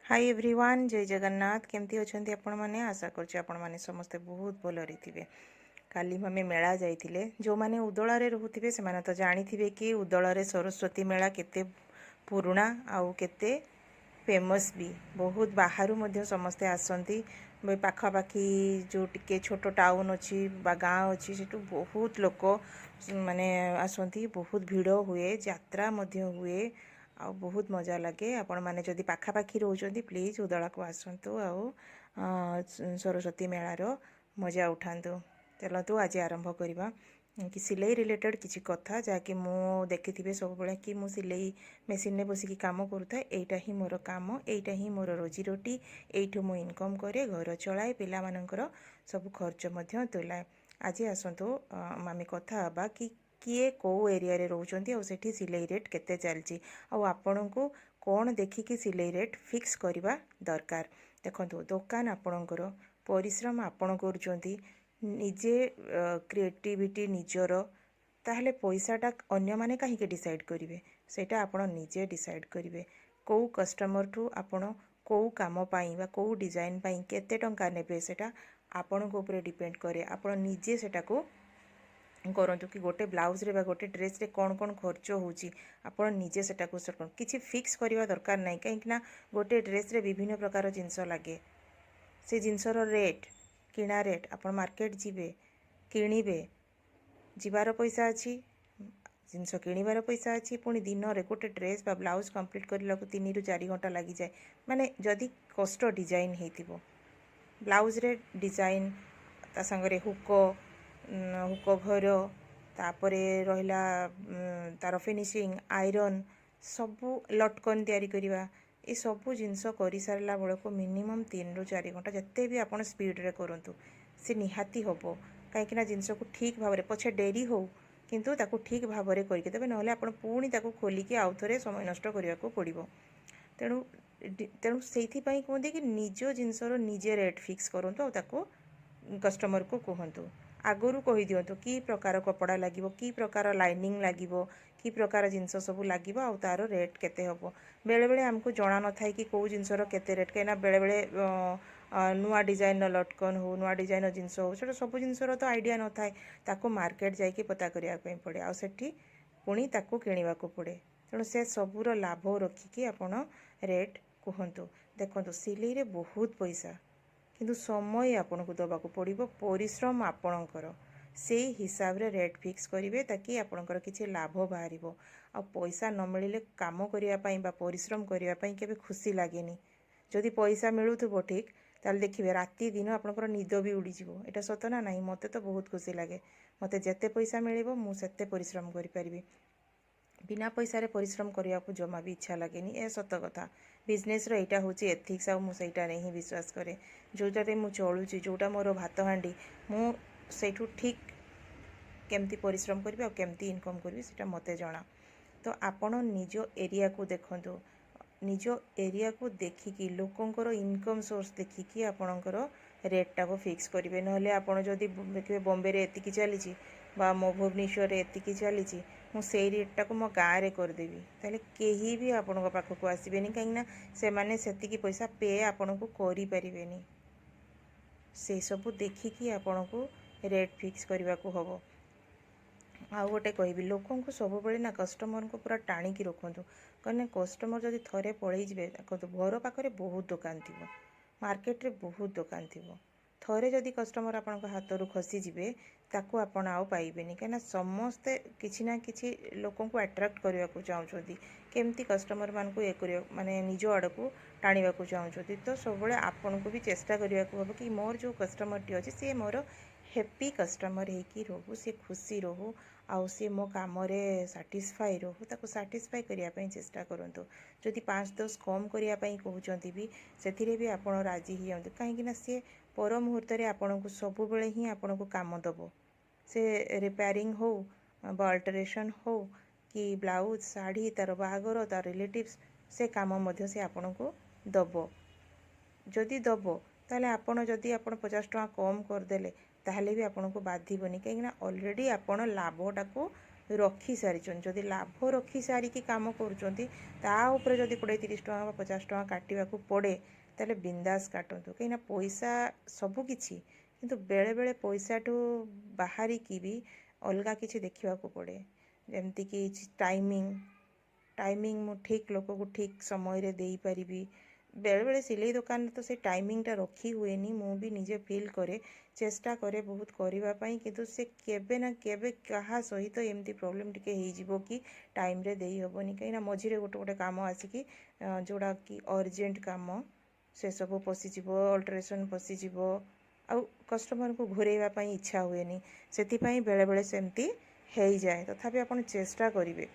Hi everyone जय जगन्नाथ केमती अच्छे आपण मैंने आशा करछे आपण माने समस्ते बहुत भलरे थिबे। काली हमें मेला जाइथिले जो माने उदलारे रहउथिबे से माने तो जानिथिबे कि उदलारे सरस्वती मेला केते पुराणा आउ केते फेमस भी बहुत बाहरु मध्य समस्ते आसंती पाखापाखी जो टिके छोट टाउन अच्छी बा गाँ अच्छी सेठू बहुत लोक माने आसंती बहुत भिड़ हुए यात्रा मध्य हुए आ बहुत मजा लगे आपण माने जदि पाखापाखी रोचंती प्लीज उदला को आसंतु आउ सरस्वती मेलार मजा उठातु। चलतु आज आरंभ करवा कि सिलाई रिलेटेड किसी कथा जहाँकि मु देखी सब बेले कि मु सिलाई मेसीन में बसिकी काम करूए एटा ही मोर काम एटा ही मोर रोजी रोटी एठू मु इनकम करे घर चलाए पिला मानकर सब खर्च मध्य तुलाए। आज आसतु आम कथा हबा कि किए कौ एरिया रे रोचंती और सेठी सिलाई रेट केते चलची आ आपण को कौन देखिकी सिलाई रेट फिक्स करवा दरकार। देखंतु दुकान आपणकर परिश्रम आपण करूचंती निजे क्रिएटिविटी निजर ताहले पैसाटा अन्य माने कहीं डिसाइड करेंगे सेटा आपण निजे डिसाइड करेंगे कौ कस्टमर ठू आपण कौ काम पाई बा कौ डिजाइन पाई केते टंका नेबे सेटा आपण को ऊपर डिपेंड करे। आपण निजे सेटा को करंतु कि गोटे ब्लाउज रे बा गोटे ड्रेस रे कौन कौन खर्च होची आपण निजे सेटा को किछि फिक्स करवा दरकार नहीं कहीं गोटे ड्रेस रे विभिन्न प्रकार जिनस लगे से जिनसर रेट किणा रेट आपण मार्केट जीवे किणिबे जीवार पैसा अच्छी जिनस किणवार पैसा अच्छी पुणी दिन में गोटे ड्रेस बा ब्लाउज कंप्लीट करला को 3 ରୁ 4 घंटा लगी जाए माने जदि कष्ट डिजाइन हेतिबो ब्लाउज रे डिजाइन ता संगरे हुक घर तापरे रहिला तार फिनिशिंग आयरन सबू लटकन तैयारी करवा ये सबू जिनस कर सारा बेल को मिनिमम 3 ରୁ 4 घंटा जिते भी आप स्पीड रे करंतु से निहाती हम कहीं जिनस को ठीक भाव पछे डेरी हो किंतु ताकू ठीक भाव में करके देवे ना आप पुणी ताकू खोलिकी आउ थे समय नष्ट करने को पड़ो। तेणु तेणु से कहते कि निज जिनसर निजे रेट फिक्स करूँ ताकू कस्टमर को कहतु आगरू कही दिंतु कि प्रकार कपड़ा लगे कि प्रकार लाइनिंग लगे कि प्रकार जिनस सब लगे आ तार रेट केते हम बेले बेले आमको जना न था कि कौ जिनसर केते रेट कहीं बेले बेले नुआ डिजाइन लटकन हो नुआ डिजाइन जिनस हो से सब जिनसर तो आइडिया न थाए ताको मार्केट जाइए पता करने पड़े आ सेठी पुणी ताको किणवा को पड़े। तेणु से सबूर लाभ रखिकी आपण रेट कहतु। देखो सिलाई रे बहुत पैसा किंतु समय आपन को दबा को पड़ो परिश्रम आपणकर से हिसाब रे रेट फिक्स करेंगे ताकि आपणकर किसी लाभ बाहर आ पैसा न मिले काम करने बा परिश्रम करने के खुशी लगे जदि पैसा मिलूथो ठीक ताल देखिए राति दिन आपणकर निद भी उड़ीज एटा सत ना नहीं मते तो बहुत खुशी लगे मते जेते पैसा मिले मुझे परिश्रम करी बिना पैसा रे परिश्रम करने को जमा भी इच्छा लगे ए सत कथा बिजनेस रो एटा होची एथिक्स आ मुझे नहीं विश्वास करे जोटारे मु चलुची जोटा मोर भात हांडी मु सेठू ठीक केमती परिश्रम करी और केमती इनकम करी सेटा मते जना। तो आपण निज एरिया को देखंतु निज एरिया को देखिकी लोकंकर इनकम सोर्स देखिकी आपणकर रेटा को फिक्स करेंगे ना आपड़ जदि देखिए बॉम्बे रे एतिकी चली बा मो भुवनेश्वर एतिकी चली मुझे रेटा को मो गाँव में करदेवी ताले केही भी आपण पाखक आसबेनि कहीं से माने सेतिकी पैसा पे आपण को करि परिबेनि से सबू देखिकी आपण को रेट फिक्स करने को हम। आ गोटे कहबी लोकों को सब बेले ना कस्टमर को पूरा टाणिकी रखुँ कहीं कस्टमर जब थे पलि घर पाखे बहुत दुकान थी मार्केट रे बहुत दुकान थी थे जदि कस्टमर आपण हाथ रू खसीजे ताकू आपण आउ पाइबेनि कहीं समस्ते किसी ना किसी लोक अट्राक्ट करने को चाहते केमती कस्टमर मान को ये माने निज आड़ को टाणा को चाहते तो सब आपण को भी चेष्टा करने को हम कि मोर जो कस्टमर टी अच्छे सी मोर हैप्पी कस्टमर होगी रहू सी खुशी रहू आउ सी मो कम साटिस्फाई रहू ताको साटिस्फाई करने चेष्टा करूँ जदि 5-10 कम करने कहते भी से भी आप राजी ही जाते कहीं सी पर मुहूर्त आपन को सब बेले ही आपन को काम दब से रिपेयरिंग हो बा अल्टरेशन हो कि ब्लाउज शाढ़ी तार बाहागर तार रिलेटिव्स से काम मध्य से आपन को दब जदि दब ताले आपन जदि आपन 50 टका कम करदेले ताहले भी आपन को बाधिबनी कहीं ऑलरेडी आपन लाभटा को रखी सारी जदि लाभ रखी सारिकी काम करुँच ता उपरे जदि 20-30 टଙ୍କା 50 टଙ୍କା काटिबाकू पड़े ताले बिंदास काटନ୍ତୁ कहीं पैसा सबकिछि किंतु बेले बेले पैसाठू बाहरिकी भी अलगा किछि देखिबाकू पड़े जेमती कि टाइमिंग मु ठीक लोक को ठीक समय रे देई परिबी बेले बेले सिलाई दुकान तो से टाइमिंगटा रखी हुएनी मु भी निजे फील करे चेष्टा करे बहुत करबा पई किंतु से केबे ना केबे कहा सहित एमती प्रॉब्लम टिके हेई जिवो कि टाइम रे देई हबनी कहीं मझिरे गोटे गोटे काम आसिकी जोड़ा कि अर्जेंट काम से सब पशिजिव अल्ट्रेसन पशिजिव आउ कस्टमर को घुरेवा पई इच्छा हुएनी सेथिपई बेले बेले सेमती हेई जाए तथापि आपण चेष्टा करिवे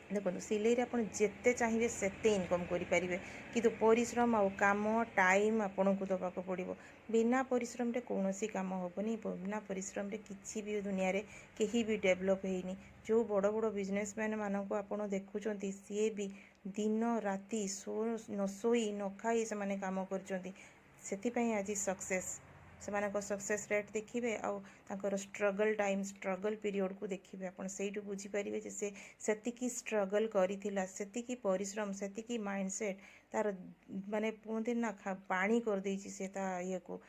देखो सिलाई रे आपण जेते चाहिए सेते इनकम करि परिबे किंतु परिश्रम आ काम टाइम आपन को दबा को पड़िबो बिना परिश्रम रे कोनोसी काम होबनी बिना परिश्रम रे किछि भी दुनिया रे केही भी डेवलप हेइनी जो बड़ बड़ बिजनेसमैन मानक आपण देखुचंती सी भी दिन राति न सोई न खाई से माने काम करचंती सेथिपई आज सक्सेस सेमानक सक्सेस रेट देखिए आउ तांकर स्ट्रगल टाइम स्ट्रगल पीरियड को देखिए आपन सेइटु बुझी परिबे जे से सेतिकी स्ट्रगल करिथिला सेतिकी परिश्रम सेतिकी माइंडसेट तार माने कहते ना पानी कर देछि से ता ये को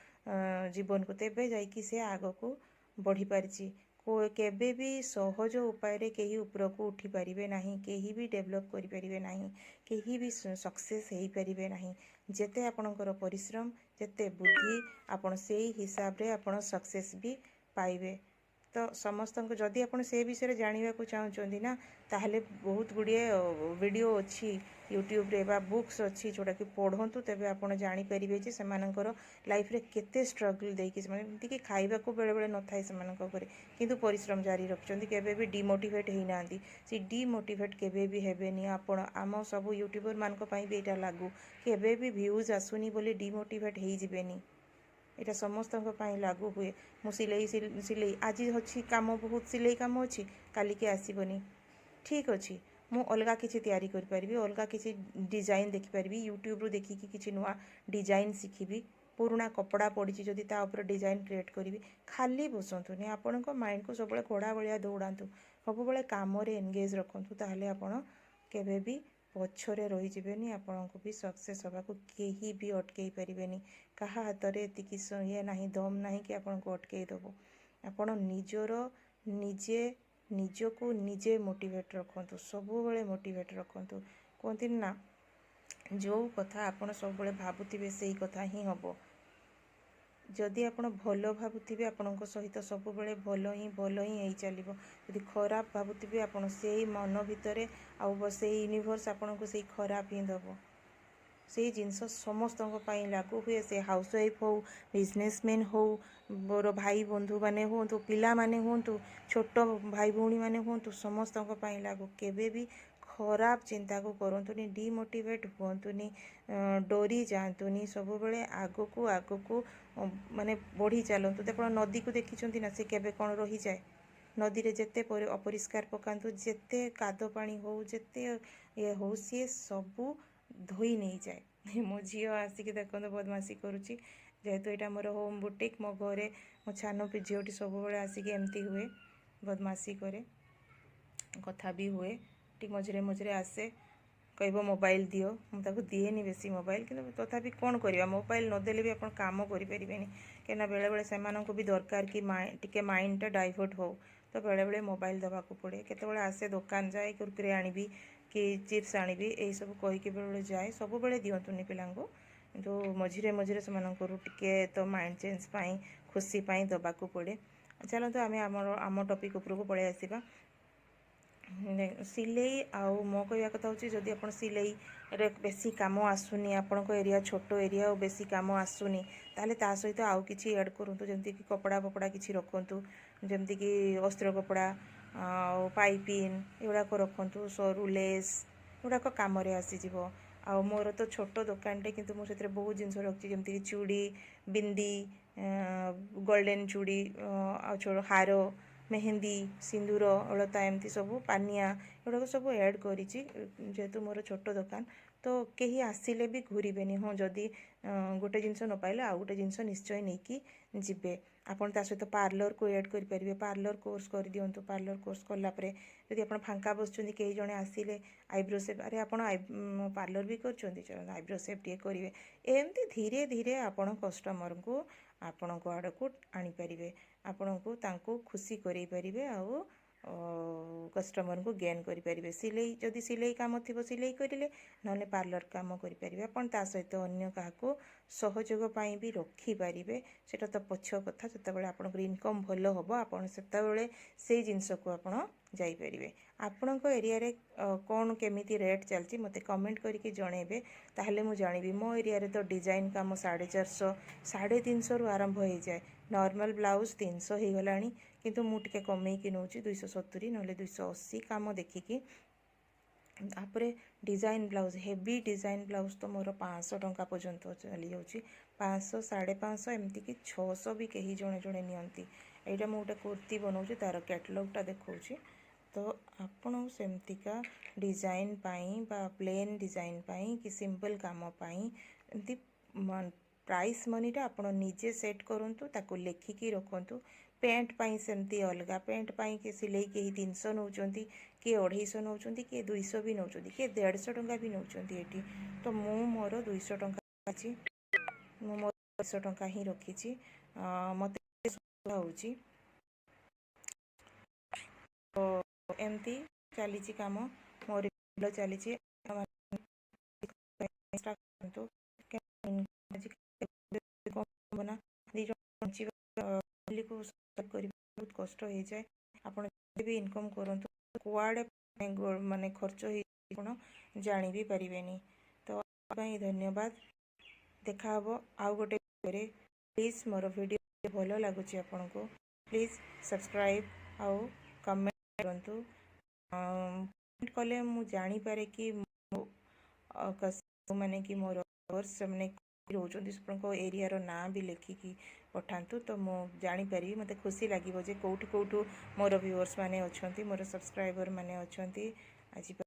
जीवन को तेबे जाई कि से आगो को बढ़ी पारिछि केबे भी सहज उपाय रे केही ऊपर को उठी परिबे नाही केही भी डेवलप करि परिबे नाही केही भी सक्सेस हेई परिबे नाही जेते आपणकर परिश्रम जेते बुद्धि आपण सेही हिसाब रे आपण सक्सेस भी पाइबे तो समस्त को जदि आपण से विषय जानवा को चाहूँगी ना ताहले बहुत गुड़िए वीडियो अच्छी यूट्यूब रे बा बुक्स अच्छी जोटा कि पढ़ंतु तेबे आपण जानि परिबे जे सेमानकर लाइफ रे केते स्ट्रगल देकी से एमती कि खाइबा को बेले बेले न थाए सेमानक घरे किंतु परिश्रम जारी रखचंती केबे भी डिमोटिवेट हेई नांदी से डिमोटिवेट केबे भी हेबेनी आपण आम सब यूट्यूबर मानक पई भी एटा लागू केबे भी व्यूज आसुनी बोली डिमोटिवेट हेई जिबेनी एटा समस्त लागू हुए मु सिलाई आज अच्छी काम बहुत सिलाई काम अच्छी काली के आसबनी ठीक अच्छी मु अलगा किसी तैयारी कर पारिबी अलगा किसी डिजाइन देखि पारिबी यूट्यूब रू देखिकी किसी नुआ डिजाइन शिखिबी पुराना कपड़ा पड़ी जदि ता ऊपर डिजाइन क्रिएट करी खाली बसंतुनी आपण माइंड को सब घोड़ा भाया दौड़ातु सब काम एंगेज रखु ताहले आपण केबे भी पछरे रही जिबेनी आपण को भी सक्सेस होगा को केही भी अटकई परिबेनी कहा हाथ रे एतिकी ये नाही दम नाही कि आपण को अटकई दबो आपण निजर निजे निजको निजे मोटिवेट रखंतु सब बेले मोटिवेट रखंतु कहते ना जो कथा आपण सब बेले भाबुथिबे सेही कथा ही हबो जदि आपण भलो भाबुथिबे आपणक सहित सब बेले भलो ही हेई चलिबो जदि खराब भाबुथिबे आपण सेही मन भितरे आउ से यूनिवर्स आपन को से खराब ही दबो से जिनस समस्त लागू हुए से हाउसवाइफ हो बिजनेसमैन हो मोर भाई बंधु माने होंतु पिला माने होंतु छोट भाई भौणी माने होंतु समस्त लागू केबे भी खराब चिंता को करंतुनी डिमोटिवेट होंतुनी डरी जातुनी सब बेले आगो को माने बढ़ी चलतु देख नदी को देखी ना से केबे कौन रही जाए नदी रे जेते अपरिष्कार पकातु जेते काद पानी हो जेते ये हो सी सबू धोई नहीं जाए मो झी आसिक देख बदमाशी करुच्ची जेहेतु यहाँ मोर होम बुटीक मो घरे मो छान झीटी सब आसिक एमती हुए बदमाशी करे कथा भी हुए ठीक मझे मझे आसे कह मोबाइल दियो मुझे दिएनि बेसी मोबाइल कि तथापि कौन करवा मोबाइल नदेले भी आप कम करें कहीं बेले बेले से भी दरकार कि टिके माइंडटा डाइवर्ट हो तो बेले बेले मोबाइल दबाक पड़े केतबेले आसे दुकान जाए कुरकुरे आनिबी कि चिप्स आनिबी यही सब कहीकि बेले बेले जाए सब बेले दिंतुनि पिलांको किंतु मझिरे मझिरे से टिके तो माइंड चेंज पाई खुशी पाई दबाक पड़े चलते आम आम टॉपिक उपरको पलि आसिबा सिलाई आउ मो कहवा कथा हूँ जदि आप सिलाई रे बेसी काम आसुनी आपण एरिया छोट एरिया और बेसी काम आसुनी ताले ता सहित आउ किछि ऐड करंतु जेमति कि कपड़ा फपड़ा किछि रखंतु जेमति कि अस्त्र कपड़ा पाइपिन एगुड़ाक रखंतु सरू लेस एगुड़ाक काम आसीजिव आ मोर तो छोट दुकानटे किंतु मु सेतरे बहुत जिनस रखछि जेमति कि चूड़ी बिंदी गोल्डन चूड़ी आ हार मेहंदी सिंदूर अलता एमती सब पानिया एगुड़ा सब ऐड करी जेहेतु मोर छोट दुकान तो कहीं आसिले भी घूरबेनि हाँ जदि गोटे जिनस न पाइले आउ गोटे जिनस निश्चय नहीं कि जीवे ଆପଣ ତା ସହିତ ପାର୍ଲରକୁ ଏଡ଼୍ କରିପାରିବେ। ପାର୍ଲର କୋର୍ସ କରିଦିଅନ୍ତୁ। ପାର୍ଲର କୋର୍ସ କଲା ପରେ ଯଦି ଆପଣ ଫାଙ୍କା ବସୁଛନ୍ତି, କେହି ଜଣେ ଆସିଲେ ଆଇବ୍ରୋ ସେପ୍, ଆରେ ଆପଣ ପାର୍ଲର ବି କରୁଛନ୍ତି, ଆଇବ୍ରୋ ସେପ୍ ଟିକେ କରିବେ। ଏମିତି ଧୀରେ ଧୀରେ ଆପଣ କଷ୍ଟମରଙ୍କୁ ଆପଣଙ୍କ ଆଡ଼କୁ ଆଣିପାରିବେ, ଆପଣଙ୍କୁ ତାଙ୍କୁ ଖୁସି କରେଇ ପାରିବେ, ଆଉ କଷ୍ଟମରଙ୍କୁ ଗେନ୍ କରିପାରିବେ। ସିଲେଇ, ଯଦି ସିଲେଇ କାମ ଥିବ ସିଲେଇ କରିଲେ, ନହେଲେ ପାର୍ଲର କାମ କରିପାରିବେ। ଆପଣ ତା ସହିତ ଅନ୍ୟ କାହାକୁ ସହଯୋଗ ପାଇଁ ବି ରଖିପାରିବେ। ସେଇଟା ତ ପଛ କଥା। ଯେତେବେଳେ ଆପଣଙ୍କର ଇନକମ୍ ଭଲ ହେବ, ଆପଣ ସେତେବେଳେ ସେଇ ଜିନିଷକୁ ଆପଣ ଯାଇପାରିବେ। ଆପଣଙ୍କ ଏରିଆରେ କ'ଣ କେମିତି ରେଟ୍ ଚାଲିଛି ମୋତେ କମେଣ୍ଟ କରିକି ଜଣେଇବେ, ତାହେଲେ ମୁଁ ଜାଣିବି। ମୋ ଏରିଆରେ ତ ଡିଜାଇନ୍ କାମ 450, 350ରୁ ଆରମ୍ଭ ହେଇଯାଏ। ନର୍ମାଲ୍ ବ୍ଲାଉଜ୍ 300 ହେଇଗଲାଣି, କିନ୍ତୁ ମୁଁ ଟିକେ କମେଇକି ନେଉଛି 270 ନହେଲେ 280 କାମ ଦେଖିକି। ତାପରେ design blouse, heavy design blouse ତ ମୋର 500 ଟଙ୍କା ପର୍ଯ୍ୟନ୍ତ ଚାଲିଯାଉଛି। 500, 550, ଏମିତିକି 600 ବି କେହି ଜଣେ ଜଣେ ନିଅନ୍ତି। ଏଇଟା ମୁଁ ଗୋଟେ କୁର୍ତ୍ତି ବନାଉଛି, ତା'ର କ୍ୟାଟଲଗ୍ଟା ଦେଖାଉଛି। ତ ଆପଣ ସେମିତିକା ଡିଜାଇନ୍ ପାଇଁ ବା ପ୍ଲେନ୍ ଡିଜାଇନ୍ ପାଇଁ କି ସିମ୍ପଲ୍ କାମ ପାଇଁ ଏମିତି ପ୍ରାଇସ୍ ମନିଟା ଆପଣ ନିଜେ ସେଟ୍ କରନ୍ତୁ, ତାକୁ ଲେଖିକି ରଖନ୍ତୁ। ପ୍ୟାଣ୍ଟ ପାଇଁ ସେମିତି ଅଲଗା, ପ୍ୟାଣ୍ଟ ପାଇଁ କି ସିଲେଇ କେହି 300 ନେଉଛନ୍ତି, କିଏ 250 ନେଉଛନ୍ତି, କିଏ 200 ବି ନେଉଛନ୍ତି, କିଏ 150 ଟଙ୍କା ବି ନେଉଛନ୍ତି ଏଠି। ତ ମୁଁ ମୋର 200 ଟଙ୍କା ଅଛି, ମୁଁ ମୋର 200 ଟଙ୍କା ହିଁ ରଖିଛି। ମୋତେ ସୁବିଧା ହେଉଛି। ତ ଏମିତି ଚାଲିଛି କାମ, ମୋର ଭଲ ଚାଲିଛି। ବହୁତ କଷ୍ଟ ହେଇଯାଏ। ଆପଣ ବି ଇନକମ୍ କରନ୍ତୁ, କୁଆଡ଼େ ମାନେ ଖର୍ଚ୍ଚ ହେଇ ଆପଣ ଜାଣି ବି ପାରିବେନି। ତ ପାଇଁ ଧନ୍ୟବାଦ। ଦେଖା ହେବ ଆଉ ଗୋଟେ ଭିଡ଼ିଓରେ। ପ୍ଲିଜ୍ ମୋର ଭିଡ଼ିଓ ଭଲ ଲାଗୁଛି ଆପଣଙ୍କୁ, ପ୍ଲିଜ୍ ସବସ୍କ୍ରାଇବ୍ ଆଉ କମେଣ୍ଟ କରନ୍ତୁ। କମେଣ୍ଟ କଲେ ମୁଁ ଜାଣିପାରେ କି ମାନେ କି ମୋର ସେମାନେ ରହୁଛନ୍ତି, ଆପଣଙ୍କ ଏରିଆର ନାଁ ବି ଲେଖିକି ପଠାନ୍ତୁ, ତ ମୁଁ ଜାଣିପାରିବି। ମୋତେ ଖୁସି ଲାଗିବ ଯେ କେଉଁଠୁ ମୋର ଭିଉଅର୍ସ ମାନେ ଅଛନ୍ତି, ମୋର ସବସ୍କ୍ରାଇବର୍ ମାନେ ଅଛନ୍ତି। ଆଜି